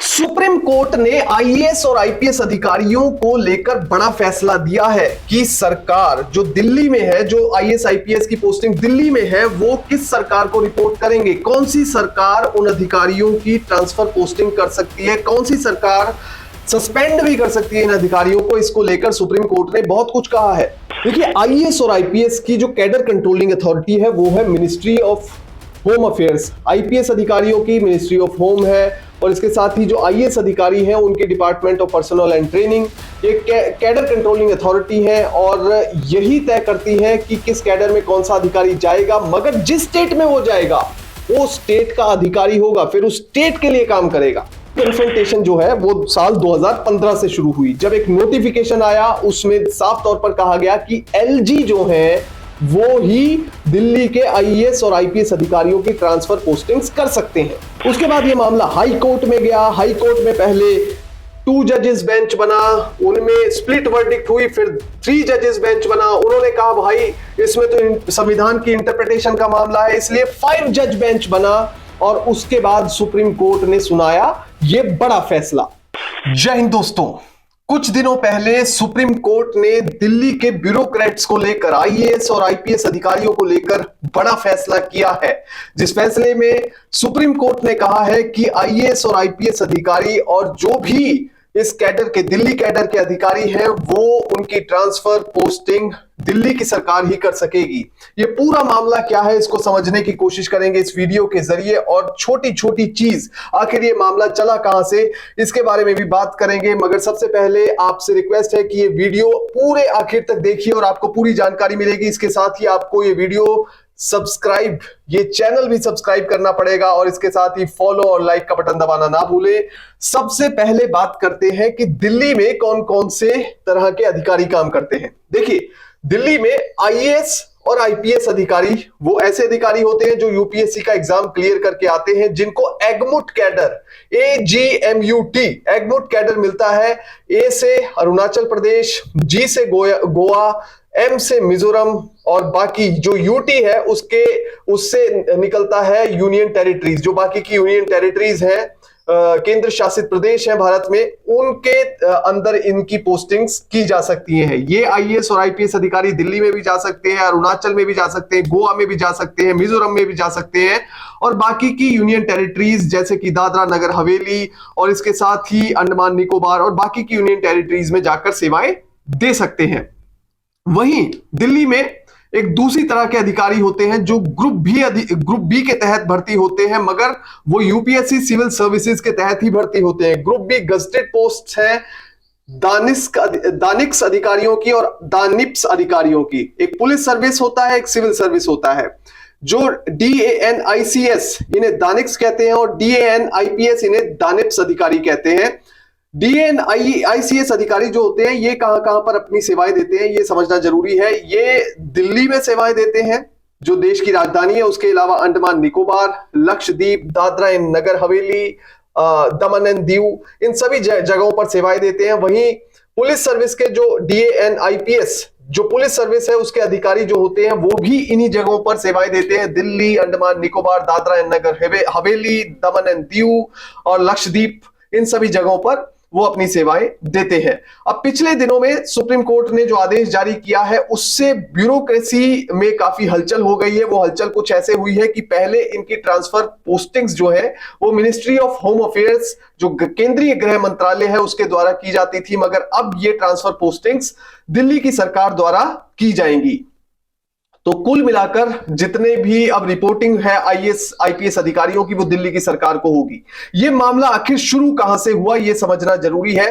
Supreme court ने IAS और IPS अधिकारियों को लेकर बड़ा फैसला दिया है कि सरकार जो दिल्ली में है, जो आईएएस आईपीएस की पोस्टिंग दिल्ली में है, वो किस सरकार को रिपोर्ट करेंगे, कौन सी सरकार उन अधिकारियों की ट्रांसफर पोस्टिंग कर सकती है, कौन सी सरकार सस्पेंड भी कर सकती है इन अधिकारियों को। इसको लेकर सुप्रीम कोर्ट ने बहुत कुछ कहा है। देखिए, आईएएस और आईपीएस की जो कैडर कंट्रोलिंग अथॉरिटी है वो है ministry of home affairs. IPS अधिकारियों की मिनिस्ट्री ऑफ होम है और इसके साथ ही जो आईएएस अधिकारी हैं उनके department of personal and training. ये कैडर कंट्रोलिंग अथॉरिटी है और यही तय करती है कि किस कैडर में कौन सा अधिकारी जाएगा, मगर जिस स्टेट में वो जाएगा वो स्टेट का अधिकारी होगा, फिर उस स्टेट के लिए काम करेगा। कंसल्टेशन जो है वो साल 2015 से शुरू हुई, जब एक नोटिफिकेशन आया उसमें साफ तौर पर कहा गया कि एलजी जो है वो ही दिल्ली के आईएएस और आईपीएस अधिकारियों की ट्रांसफर पोस्टिंग्स कर सकते हैं। उसके बाद ये मामला हाई कोर्ट में गया। हाई कोर्ट में पहले 2 जजेस बेंच बना, उनमें स्प्लिट वर्डिक्ट हुई, फिर 3 जजेस बेंच बना। उन्होंने कहा भाई इसमें तो संविधान की इंटरप्रिटेशन का मामला है, इसलिए 5 जज बेंच बना और उसके बाद सुप्रीम कोर्ट ने सुनाया ये बड़ा फैसला। जय हिंद दोस्तों, कुछ दिनों पहले सुप्रीम कोर्ट ने दिल्ली के ब्यूरोक्रेट्स को लेकर, आईएएस और आईपीएस अधिकारियों को लेकर बड़ा फैसला किया है, जिस फैसले में सुप्रीम कोर्ट ने कहा है कि आईएएस और आईपीएस अधिकारी और जो भी इस कैडर के, दिल्ली कैडर के अधिकारी हैं, वो उनकी ट्रांसफर पोस्टिंग दिल्ली की सरकार ही कर सकेगी। ये पूरा मामला क्या है इसको समझने की कोशिश करेंगे इस वीडियो के जरिए, और छोटी छोटी चीज, आखिर ये मामला चला कहां से, इसके बारे में भी बात करेंगे। मगर सबसे पहले आपसे रिक्वेस्ट है कि ये वीडियो पूरे आखिर तक देखिए और आपको पूरी जानकारी मिलेगी। इसके साथ ही आपको ये वीडियो सब्सक्राइब, ये चैनल भी सब्सक्राइब करना पड़ेगा और इसके साथ ही फॉलो और लाइक का बटन दबाना ना भूलें। सबसे पहले बात करते हैं कि दिल्ली में कौन कौन से तरह के अधिकारी काम करते हैं। देखिए, दिल्ली में आईएएस और आईपीएस अधिकारी वो ऐसे अधिकारी होते हैं जो यूपीएससी का एग्जाम क्लियर करके आते हैं, जिनको एगमुट कैडर, एजीएमयूटी एगमुट कैडर मिलता है। ए से अरुणाचल प्रदेश, जी से गोवा, एम से मिजोरम और बाकी जो यूटी है उससे निकलता है यूनियन टेरिटरीज। जो बाकी की यूनियन टेरिटरीज हैं, केंद्र शासित प्रदेश हैं भारत में, उनके अंदर इनकी पोस्टिंग्स की जा सकती हैं। ये आईएएस और आईपीएस अधिकारी दिल्ली में भी जा सकते हैं, अरुणाचल में भी जा सकते हैं, गोवा में भी जा सकते हैं, मिजोरम में भी जा सकते हैं, और बाकी की यूनियन टेरिटरीज जैसे कि दादरा नगर हवेली और इसके साथ ही अंडमान निकोबार और बाकी की यूनियन टेरिटरीज में जाकर सेवाएं दे सकते हैं। वहीं दिल्ली में एक दूसरी तरह के अधिकारी होते हैं जो ग्रुप बी के तहत भर्ती होते हैं, मगर वो यूपीएससी सिविल सर्विसेज के तहत ही भर्ती होते हैं। ग्रुप बी गजेटेड पोस्ट है दानिक्स अधिकारियों की और दानिप्स अधिकारियों की। एक पुलिस सर्विस होता है, एक सिविल सर्विस होता है। जो DANICS इन्हें दानिक्स कहते हैं और DANIPS इन्हें दानिप्स अधिकारी कहते हैं। DANICS अधिकारी जो होते हैं ये कहां कहां पर अपनी सेवाएं देते हैं ये समझना जरूरी है। ये दिल्ली में सेवाएं देते हैं जो देश की राजधानी है, उसके अलावा Andaman Nicobar, Lakshadweep, Dadra and Nagar Haveli, Daman and Diu, इन सभी जगहों पर सेवाएं देते हैं। वहीं पुलिस सर्विस के जो DANIPS जो पुलिस सर्विस है उसके अधिकारी जो होते हैं वो भी इन्हीं जगहों पर सेवाएं देते हैं। Delhi, Andaman Nicobar, Dadra and Nagar Haveli, Daman and Diu और लक्षद्वीप, इन सभी जगहों पर वो अपनी सेवाएं देते हैं। अब पिछले दिनों में सुप्रीम कोर्ट ने जो आदेश जारी किया है उससे ब्यूरोक्रेसी में काफी हलचल हो गई है। वो हलचल कुछ ऐसे हुई है कि पहले इनकी ट्रांसफर पोस्टिंग्स जो है वो मिनिस्ट्री ऑफ होम अफेयर्स, जो केंद्रीय गृह मंत्रालय है, उसके द्वारा की जाती थी, मगर अब ये ट्रांसफर पोस्टिंग्स दिल्ली की सरकार द्वारा की जाएंगी। तो कुल मिलाकर जितने भी अब रिपोर्टिंग है आईएएस आईपीएस अधिकारियों की वो दिल्ली की सरकार को होगी। ये मामला आखिर शुरू कहां से हुआ ये समझना जरूरी है।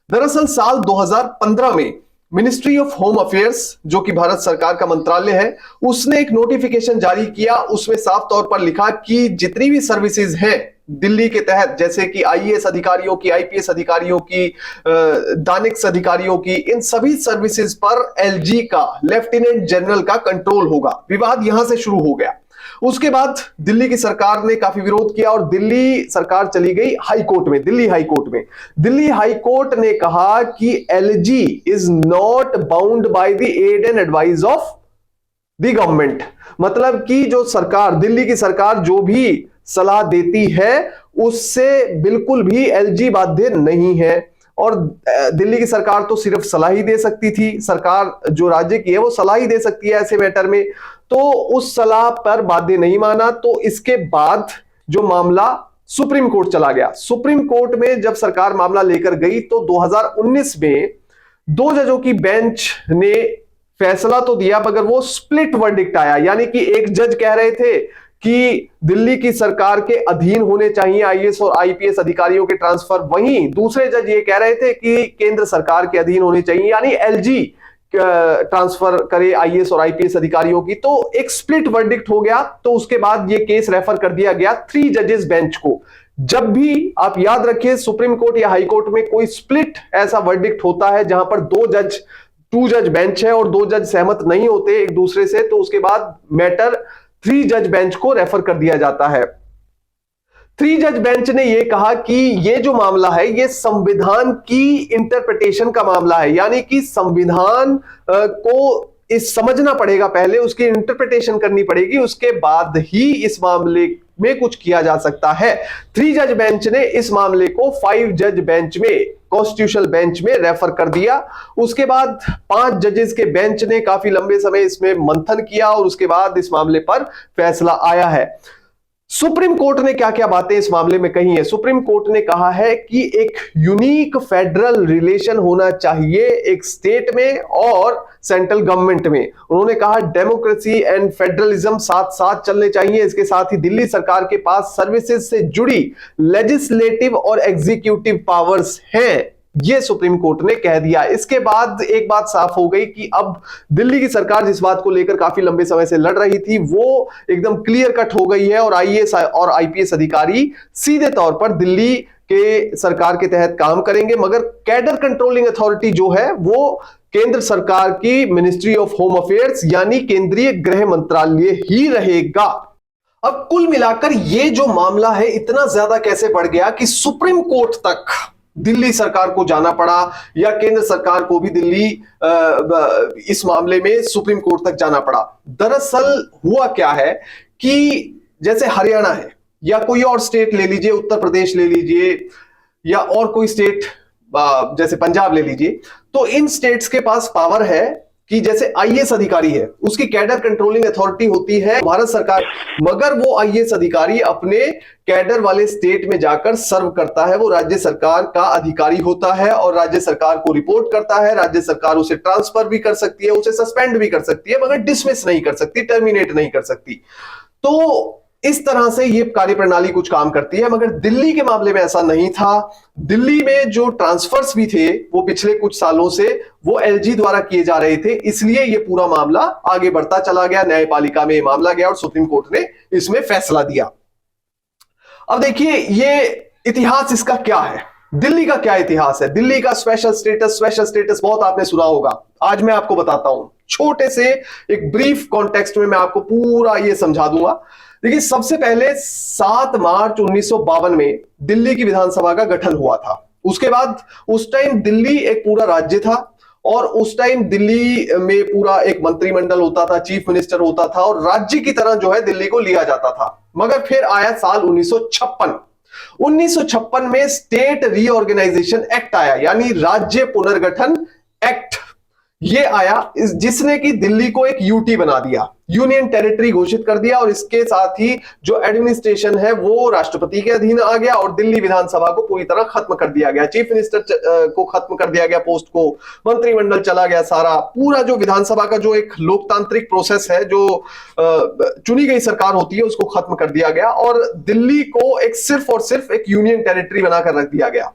दरअसल साल 2015 में मिनिस्ट्री ऑफ होम अफेयर्स, जो कि भारत सरकार का मंत्रालय है, उसने एक नोटिफिकेशन जारी किया। उसमें साफ तौर पर लिखा कि जितनी भी सर्विसेज हैं दिल्ली के तहत, जैसे कि आईएएस अधिकारियों की, आईपीएस अधिकारियों की, दानिक्स अधिकारियों की, इन सभी सर्विसेज पर एलजी का, लेफ्टिनेंट जनरल का कंट्रोल होगा। विवाद यहां से शुरू हो गया। उसके बाद दिल्ली की सरकार ने काफी विरोध किया और दिल्ली सरकार चली गई हाई कोर्ट में। दिल्ली हाई कोर्ट में दिल्ली हाई कोर्ट ने कहा कि LG is not bound by the aid and advice of the government. मतलब कि जो सरकार, दिल्ली की सरकार जो भी सलाह देती है उससे बिल्कुल भी एलजी बाध्य नहीं है। और दिल्ली की सरकार तो सिर्फ सलाह ही दे सकती थी, सरकार जो राज्य की है वो सलाह ही दे सकती है ऐसे मैटर में, तो उस सलाह पर बाध्य नहीं माना। तो इसके बाद जो मामला सुप्रीम कोर्ट चला गया। सुप्रीम कोर्ट में जब सरकार मामला लेकर गई तो 2019 में 2 जजों की बेंच ने फैसला तो दिया मगर वो स्प्लिट वर्डिक्ट आया, यानी कि एक जज कह रहे थे कि दिल्ली की सरकार के अधीन होने चाहिए आईएएस और आईपीएस अधिकारियों के ट्रांसफर, वहीं दूसरे जज ये कह रहे थे कि केंद्र सरकार के अधीन होने चाहिए, यानी एलजी ट्रांसफर करे आईएएस और आईपीएस अधिकारियों की। तो एक स्प्लिट वर्डिक्ट हो गया, तो उसके बाद ये केस रेफर कर दिया गया 3 जजेस बेंच को। जब भी आप याद रखिए सुप्रीम कोर्ट या हाई कोर्ट में कोई स्प्लिट ऐसा वर्डिक्ट होता है जहां पर 2 जज बेंच है और 2 जज सहमत नहीं होते एक दूसरे से, तो उसके बाद मैटर 3 जज बेंच को रेफर कर दिया जाता है। 3 जज बेंच ने यह कहा कि यह जो मामला है यह संविधान की इंटरप्रिटेशन का मामला है, यानी कि संविधान को इस समझना पड़ेगा, पहले उसकी इंटरप्रिटेशन करनी पड़ेगी, उसके बाद ही इस मामले में कुछ किया जा सकता है। 3 जज बेंच ने इस मामले को 5 जज बेंच में, कॉन्स्टिट्यूशनल बेंच में रेफर कर दिया। उसके बाद 5 जजेस के बेंच ने काफी लंबे समय इसमें मंथन किया और उसके बाद इस मामले पर फैसला आया है। सुप्रीम कोर्ट ने क्या क्या बातें इस मामले में कही है? सुप्रीम कोर्ट ने कहा है कि एक यूनिक फेडरल रिलेशन होना चाहिए एक स्टेट में और सेंट्रल गवर्नमेंट में। उन्होंने कहा डेमोक्रेसी एंड फेडरलिज्म साथ साथ चलने चाहिए। इसके साथ ही दिल्ली सरकार के पास सर्विसेज से जुड़ी लेजिस्लेटिव और एग्जीक्यूटिव पावर्स हैं, ये सुप्रीम कोर्ट ने कह दिया। इसके बाद एक बात साफ हो गई कि अब दिल्ली की सरकार जिस बात को लेकर काफी लंबे समय से लड़ रही थी वो एकदम क्लियर कट हो गई है और आईएएस और आईपीएस अधिकारी सीधे तौर पर दिल्ली के सरकार के तहत काम करेंगे, मगर कैडर कंट्रोलिंग अथॉरिटी जो है वो केंद्र सरकार की मिनिस्ट्री ऑफ होम अफेयर्स यानी केंद्रीय गृह मंत्रालय ही रहेगा। अब कुल मिलाकर ये जो मामला है इतना ज्यादा कैसे बढ़ गया कि सुप्रीम कोर्ट तक दिल्ली सरकार को जाना पड़ा, या केंद्र सरकार को भी दिल्ली इस मामले में सुप्रीम कोर्ट तक जाना पड़ा। दरअसल हुआ क्या है कि जैसे हरियाणा है या कोई और स्टेट ले लीजिए, उत्तर प्रदेश ले लीजिए या और कोई स्टेट जैसे पंजाब ले लीजिए, तो इन स्टेट्स के पास पावर है कि जैसे आईएएस अधिकारी है उसकी कैडर कंट्रोलिंग अथॉरिटी होती है भारत सरकार, मगर वो आईएएस अधिकारी अपने कैडर वाले स्टेट में जाकर सर्व करता है, वो राज्य सरकार का अधिकारी होता है और राज्य सरकार को रिपोर्ट करता है। राज्य सरकार उसे ट्रांसफर भी कर सकती है, उसे सस्पेंड भी कर सकती है, मगर डिसमिस नहीं कर सकती, टर्मिनेट नहीं कर सकती। तो इस तरह से ये कार्यप्रणाली कुछ काम करती है, मगर दिल्ली के मामले में ऐसा नहीं था। दिल्ली में जो ट्रांसफर्स भी थे वो पिछले कुछ सालों से वो एलजी द्वारा किए जा रहे थे, इसलिए ये पूरा मामला आगे बढ़ता चला गया, न्यायपालिका में मामला गया और सुप्रीम कोर्ट ने इसमें फैसला दिया। अब देखिए ये इतिहास इसका क्या है, दिल्ली का क्या इतिहास है, दिल्ली का स्पेशल स्टेटस बहुत आपने सुना होगा। आज मैं आपको बताता हूं, छोटे से एक ब्रीफ कॉन्टेक्स्ट में मैं आपको पूरा ये समझा दूंगा। देखिए सबसे पहले 7 मार्च 1952 में दिल्ली की विधानसभा का गठन हुआ था। उसके बाद उस टाइम दिल्ली एक पूरा राज्य था और उस टाइम दिल्ली में पूरा एक मंत्रिमंडल होता था, चीफ मिनिस्टर होता था और राज्य की तरह जो है दिल्ली को लिया जाता था। मगर फिर आया साल 1956 में स्टेट रीऑर्गेनाइजेशन एक्ट आया, यानी राज्य पुनर्गठन एक्ट ये आया, जिसने कि दिल्ली को एक यूटी बना दिया, यूनियन टेरिटरी घोषित कर दिया और इसके साथ ही जो एडमिनिस्ट्रेशन है वो राष्ट्रपति के अधीन आ गया और दिल्ली विधानसभा को पूरी तरह खत्म कर दिया गया, चीफ मिनिस्टर को खत्म कर दिया गया पोस्ट को, मंत्रिमंडल चला गया सारा, पूरा जो विधानसभा का जो एक लोकतांत्रिक प्रोसेस है, जो चुनी गई सरकार होती है उसको खत्म कर दिया गया और दिल्ली को एक सिर्फ और सिर्फ एक यूनियन टेरिटरी बनाकर रख दिया गया।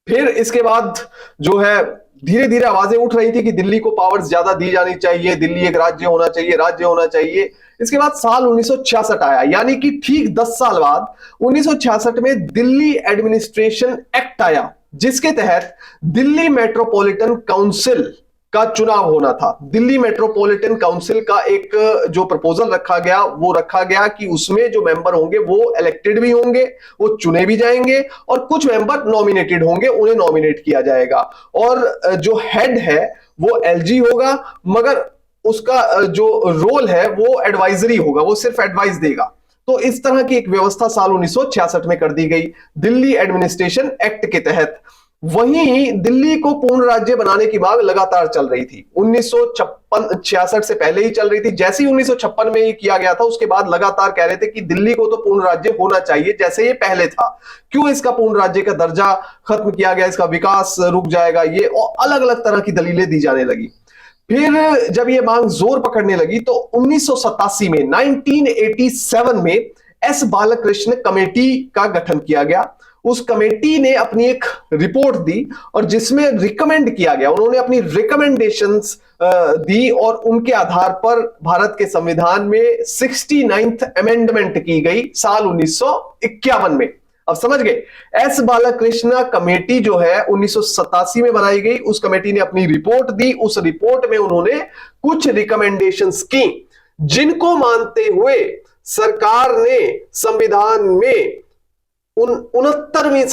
फिर इसके बाद जो है धीरे धीरे आवाजें उठ रही थी कि दिल्ली को पावर्स ज्यादा दी जानी चाहिए, दिल्ली एक राज्य होना चाहिए, राज्य होना चाहिए। इसके बाद साल 1966 आया, यानी कि ठीक 10 साल बाद 1966 में दिल्ली एडमिनिस्ट्रेशन एक्ट आया, जिसके तहत दिल्ली मेट्रोपॉलिटन काउंसिल का चुनाव होना था। दिल्ली मेट्रोपॉलिटन काउंसिल का एक जो प्रपोजल रखा गया वो रखा गया कि उसमें जो मेंबर होंगे वो इलेक्टेड भी होंगे, वो चुने भी जाएंगे और कुछ मेंबर नॉमिनेटेड होंगे, उन्हें नॉमिनेट किया जाएगा और जो हेड है वो एलजी होगा, मगर उसका जो रोल है वो एडवाइजरी होगा, वो सिर्फ एडवाइस देगा। तो इस तरह की एक व्यवस्था साल 1966 में कर दी गई दिल्ली एडमिनिस्ट्रेशन एक्ट के तहत। वहीं दिल्ली को पूर्ण राज्य बनाने की मांग लगातार चल रही थी। 1966 से पहले ही चल रही थी। जैसे ही 1956 में ये किया गया था, उसके बाद लगातार कह रहे थे कि दिल्ली को तो पूर्ण राज्य होना चाहिए जैसे ये पहले था। क्यों इसका पूर्ण राज्य का दर्जा खत्म किया गया, इसका विकास रुक जाएगा, ये अलग अलग तरह की दलीलें दी जाने लगी। फिर जब ये मांग जोर पकड़ने लगी तो 1987 में 1987 में एस बालकृष्ण कमेटी का गठन किया गया। उस कमेटी ने अपनी एक रिपोर्ट दी और जिसमें रिकमेंड किया गया, उन्होंने अपनी रिकमेंडेशंस दी और उनके आधार पर भारत के संविधान में 69th अमेंडमेंट की गई साल 1951 में। अब समझ गए, एस बालकृष्ण कमेटी जो है 1987 में बनाई गई। उस कमेटी ने अपनी रिपोर्ट दी। उस रिपोर्ट में उन्होंने कुछ रिकमेंडेशंस की, जिनको मानते हुए सरकार ने संविधान में 69वीं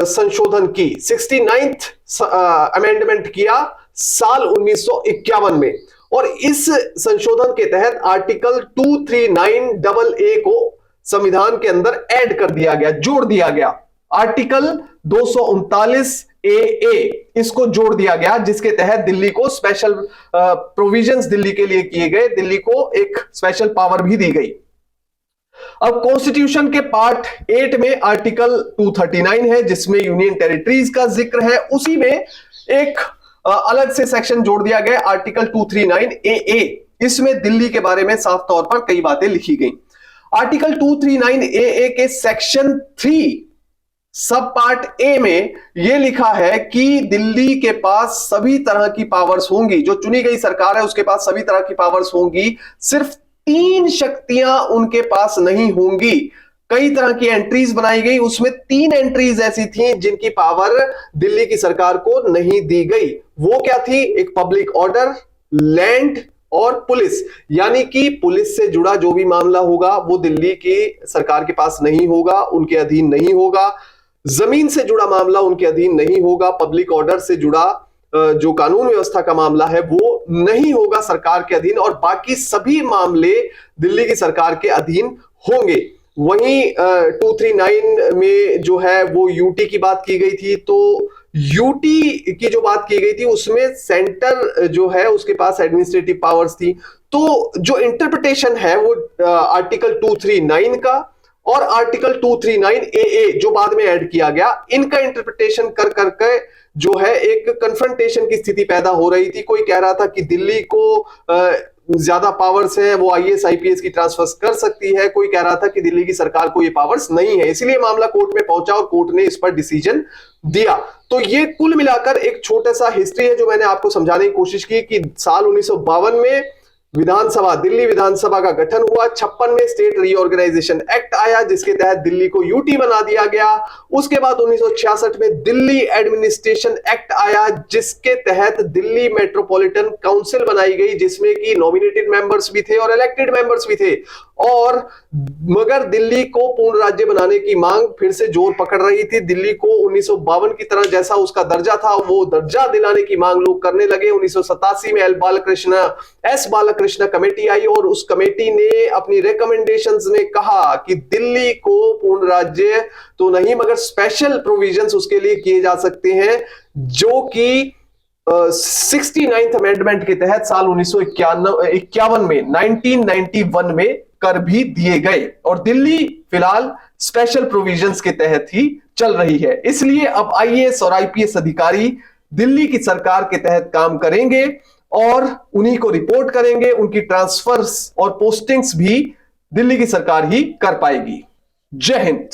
संशोधन की, 69th अमेंडमेंट किया साल 1951 में। और इस संशोधन के तहत आर्टिकल 239AA को संविधान के अंदर ऐड कर दिया गया, जोड़ दिया गया। आर्टिकल 239AA इसको जोड़ दिया गया, जिसके तहत दिल्ली को स्पेशल प्रोविजंस दिल्ली के लिए किए गए, दिल्ली को एक स्पेशल पावर भी दी गई। अब कॉन्स्टिट्यूशन के पार्ट 8 में आर्टिकल 239 है, जिसमें यूनियन टेरिटरीज का जिक्र है। उसी में एक अलग से सेक्शन जोड़ दिया गया, आर्टिकल 239AA। इसमें दिल्ली के बारे में साफ तौर पर कई बातें लिखी गई। आर्टिकल 239AA के सेक्शन 3 सब पार्ट ए में यह लिखा है कि दिल्ली के पास सभी तरह की पावर्स होंगी, जो चुनी गई सरकार है उसके पास सभी तरह की पावर्स होंगी। सिर्फ 3 शक्तियां उनके पास नहीं होंगी। कई तरह की एंट्रीज बनाई गई, उसमें 3 एंट्रीज ऐसी थी जिनकी पावर दिल्ली की सरकार को नहीं दी गई। वो क्या थी? एक पब्लिक ऑर्डर, लैंड और पुलिस। यानी कि पुलिस से जुड़ा जो भी मामला होगा वो दिल्ली की सरकार के पास नहीं होगा, उनके अधीन नहीं होगा। जमीन से जुड़ा मामला उनके अधीन नहीं होगा। पब्लिक ऑर्डर से जुड़ा जो कानून व्यवस्था का मामला है वो नहीं होगा सरकार के अधीन, और बाकी सभी मामले दिल्ली की सरकार के अधीन होंगे। वहीं 239 में जो है वो यूटी की बात की गई थी। तो यूटी की जो बात की गई थी उसमें सेंटर जो है उसके पास एडमिनिस्ट्रेटिव पावर्स थी। तो जो इंटरप्रिटेशन है वो आर्टिकल 239 का और आर्टिकल 239AA जो बाद में ऐड किया गया, इनका इंटरप्रिटेशन कर करके जो है एक कन्फ्रंटेशन की स्थिति पैदा हो रही थी। कोई कह रहा था कि दिल्ली को ज्यादा पावर्स है, वो आईएएस आईपीएस की ट्रांसफर कर सकती है। कोई कह रहा था कि दिल्ली की सरकार को ये पावर्स नहीं है। इसलिए मामला कोर्ट में पहुंचा और कोर्ट ने इस पर डिसीजन दिया। तो ये कुल मिलाकर एक छोटा सा हिस्ट्री है जो मैंने आपको समझाने की कोशिश की कि साल 1952 में विधानसभा, दिल्ली विधानसभा का गठन हुआ। 56 में स्टेट रीऑर्गेनाइजेशन एक्ट आया जिसके तहत दिल्ली को यूटी बना दिया गया। उसके बाद 1966 में दिल्ली एडमिनिस्ट्रेशन एक्ट आया जिसके तहत दिल्ली मेट्रोपॉलिटन काउंसिल बनाई गई, जिसमें कि नॉमिनेटेड मेंबर्स भी थे और इलेक्टेड मेंबर्स भी थे। और मगर दिल्ली को पूर्ण राज्य बनाने की मांग फिर से जोर पकड़ रही थी। दिल्ली को 1952 की तरह जैसा उसका दर्जा था वो दर्जा दिलाने की मांग लोग करने लगे। 1987 में एस बालकृष्ण कमेटी आई और उस कमेटी ने अपनी रिकमेंडेशंस में कहा कि दिल्ली को पूर्ण राज्य तो नहीं मगर स्पेशल प्रोविजंस उसके लिए किए जा सकते हैं, जो कि 69th अमेंडमेंट के तहत साल 1951 में 1991 में कर भी दिए गए। और दिल्ली फिलहाल स्पेशल प्रोविजंस के तहत ही चल रही है। इसलिए अब आईएएस और आईपीएस अधिकारी दिल्ली की सरकार के तहत काम करेंगे और उन्हीं को रिपोर्ट करेंगे। उनकी ट्रांसफर्स और पोस्टिंग्स भी दिल्ली की सरकार ही कर पाएगी। जय हिंद।